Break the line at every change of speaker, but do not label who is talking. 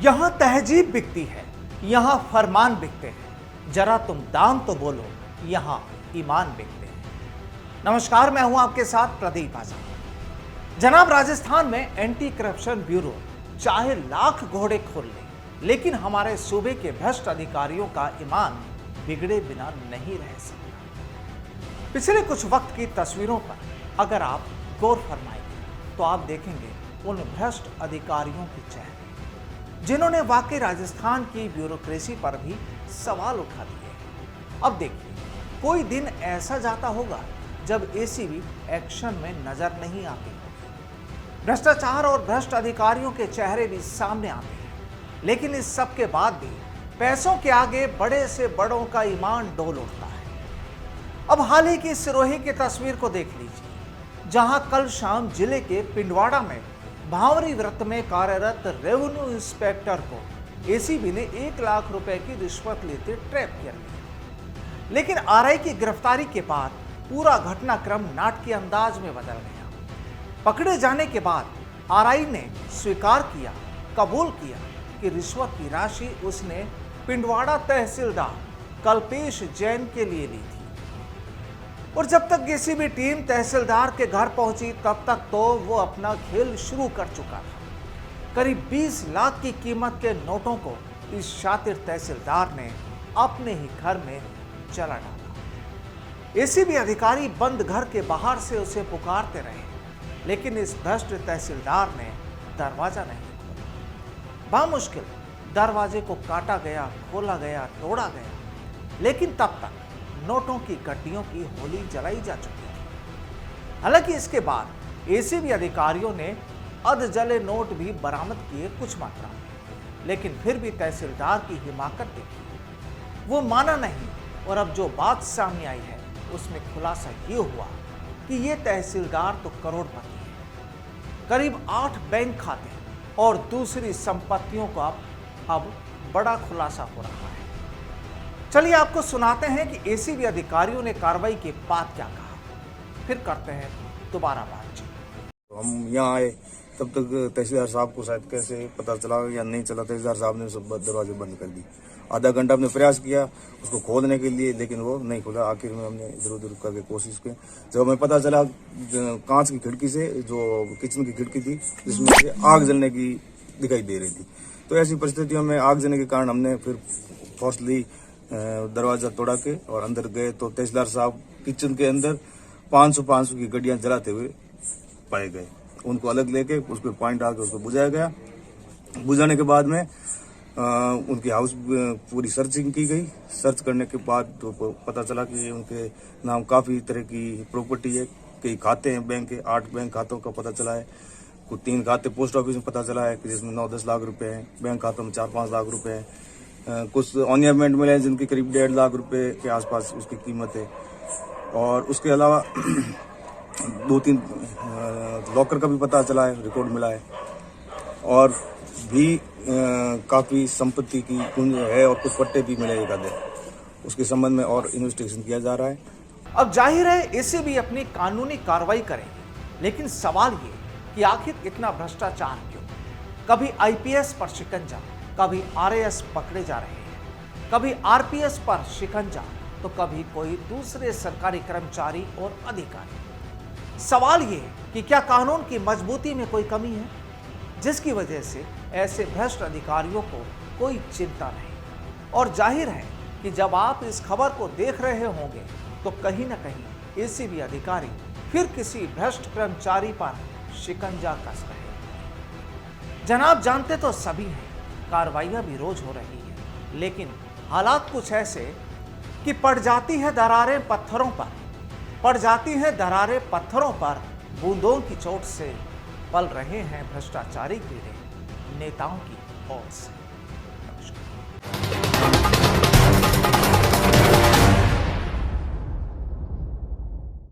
यहाँ तहजीब बिकती है, यहाँ फरमान बिकते हैं, जरा तुम दाम तो बोलो, यहाँ ईमान बिकते हैं। नमस्कार, मैं हूं आपके साथ प्रदीप आजाद। जनाब, राजस्थान में एंटी करप्शन ब्यूरो चाहे लाख घोड़े खोल ले, लेकिन हमारे सूबे के भ्रष्ट अधिकारियों का ईमान बिगड़े बिना नहीं रह सकता। पिछले कुछ वक्त की तस्वीरों पर अगर आप गौर फरमाएंगे तो आप देखेंगे उन भ्रष्ट अधिकारियों के चेहरे जिन्होंने वाकई राजस्थान की ब्यूरोक्रेसी पर भी सवाल उठा दिए। अब देखिए, कोई दिन ऐसा जाता होगा जब एसीबी एक्शन में नजर नहीं आती होगी। भ्रष्टाचार और भ्रष्ट अधिकारियों के चेहरे भी सामने आते हैं, लेकिन इस सब के बाद भी पैसों के आगे बड़े से बड़ों का ईमान डोल उठता है। अब हाल ही की सिरोही की तस्वीर को देख लीजिए, जहां कल शाम जिले के पिंडवाड़ा में भावरी व्रत में कार्यरत रेवेन्यू इंस्पेक्टर को एसीबी ने 1 लाख रुपए की रिश्वत लेते ट्रैप कर लिया। लेकिन आरआई की गिरफ्तारी के बाद पूरा घटनाक्रम नाटकीय अंदाज में बदल गया। पकड़े जाने के बाद आरआई ने स्वीकार किया, कबूल किया कि रिश्वत की राशि उसने पिंडवाड़ा तहसीलदार कल्पेश जैन के लिए ली थी। और जब तक एसीबी टीम तहसीलदार के घर पहुंची तब तक तो वो अपना खेल शुरू कर चुका था। करीब 20 लाख की कीमत के नोटों को इस शातिर तहसीलदार ने अपने ही घर में जला डाला। एसीबी अधिकारी बंद घर के बाहर से उसे पुकारते रहे, लेकिन इस भ्रष्ट तहसीलदार ने दरवाजा नहीं खोला। बामुश्किल दरवाजे को काटा गया, खोला गया, तोड़ा गया, लेकिन तब तक नोटों की गड्डियों की होली जलाई जा चुकी थी। हालांकि इसके बाद एसीबी अधिकारियों ने अध जले नोट भी बरामद किए कुछ मात्रा में, लेकिन फिर भी तहसीलदार की हिमाकत देखी, वो माना नहीं। और अब जो बात सामने आई है उसमें खुलासा ये हुआ कि ये तहसीलदार तो करोड़पति है। करीब 8 बैंक खाते और दूसरी संपत्तियों का अब बड़ा खुलासा हो रहा है। चलिए आपको सुनाते हैं कि एसीबी अधिकारियों ने कार्रवाई के बाद क्या कहा, फिर करते हैं दोबारा बातचीत।
हम यहाँ आए तब तक तहसीलदार साहब को शायद कैसे पता चला या नहीं चला, तहसीलदार साहब ने सब दरवाजे बंद कर दी। आधा घंटा हमने प्रयास किया उसको खोलने के लिए, लेकिन वो नहीं खुला। आखिर में हमने इधर उधर करके कोशिश की। जब हमें पता चला कांच की खिड़की से, जो किचन की खिड़की थी, जिसमें से आग जलने की दिखाई दे रही थी, तो ऐसी परिस्थितियों में आग जलने के कारण हमने फिर फोर्सली दरवाजा तोड़ा के और अंदर गए तो तहसीलदार साहब किचन के अंदर 500 की गड्डियां जलाते हुए पाए गए। उनको अलग लेके उस पर पॉइंट आके उसको बुझाया गया। बुझाने के बाद में उनकी हाउस पूरी सर्चिंग की गई। सर्च करने के बाद तो पता चला कि उनके नाम काफी तरह की प्रॉपर्टी है, कई खाते हैं बैंक के, 8 बैंक खातों का पता चला है। कुछ 3 खाते पोस्ट ऑफिस में पता चला है कि जिसमें 9-10 लाख रुपए हैं, बैंक खातों में 4-5 लाख रुपए हैं। कुछ ऑनियरमेंट मिले हैं जिनकी करीब 1.5 लाख रुपए के आसपास उसकी कीमत है। और उसके अलावा 2-3 लॉकर का भी पता चला है, रिकॉर्ड मिला है। और भी काफी संपत्ति की कुंज है और कुछ पट्टे भी मिले एक आधे। उसके संबंध में और इन्वेस्टिगेशन किया जा रहा है।
अब जाहिर है एसीबी अपनी कानूनी कार्रवाई करेगी, लेकिन सवाल ये कि आखिर इतना भ्रष्टाचार क्यों? कभी आईपीएस पर शिकंजा, कभी आरएएस पकड़े जा रहे हैं, कभी आरपीएस पर शिकंजा, तो कभी कोई दूसरे सरकारी कर्मचारी और अधिकारी। सवाल ये कि क्या कानून की मजबूती में कोई कमी है, जिसकी वजह से ऐसे भ्रष्ट अधिकारियों को कोई चिंता नहीं। और जाहिर है कि जब आप इस खबर को देख रहे होंगे तो कहीं ना कहीं एसीबी अधिकारी फिर किसी भ्रष्ट कर्मचारी पर शिकंजा कस रहे हैं। जनाब, जानते तो सभी हैं, कार्रवाइयां भी रोज हो रही है, लेकिन हालात कुछ ऐसे कि पड़ जाती है दरारें पत्थरों पर, पड़ जाती है दरारें पत्थरों पर, बूंदों की चोट से पल रहे हैं भ्रष्टाचारी कीड़े नेताओं की ओर से।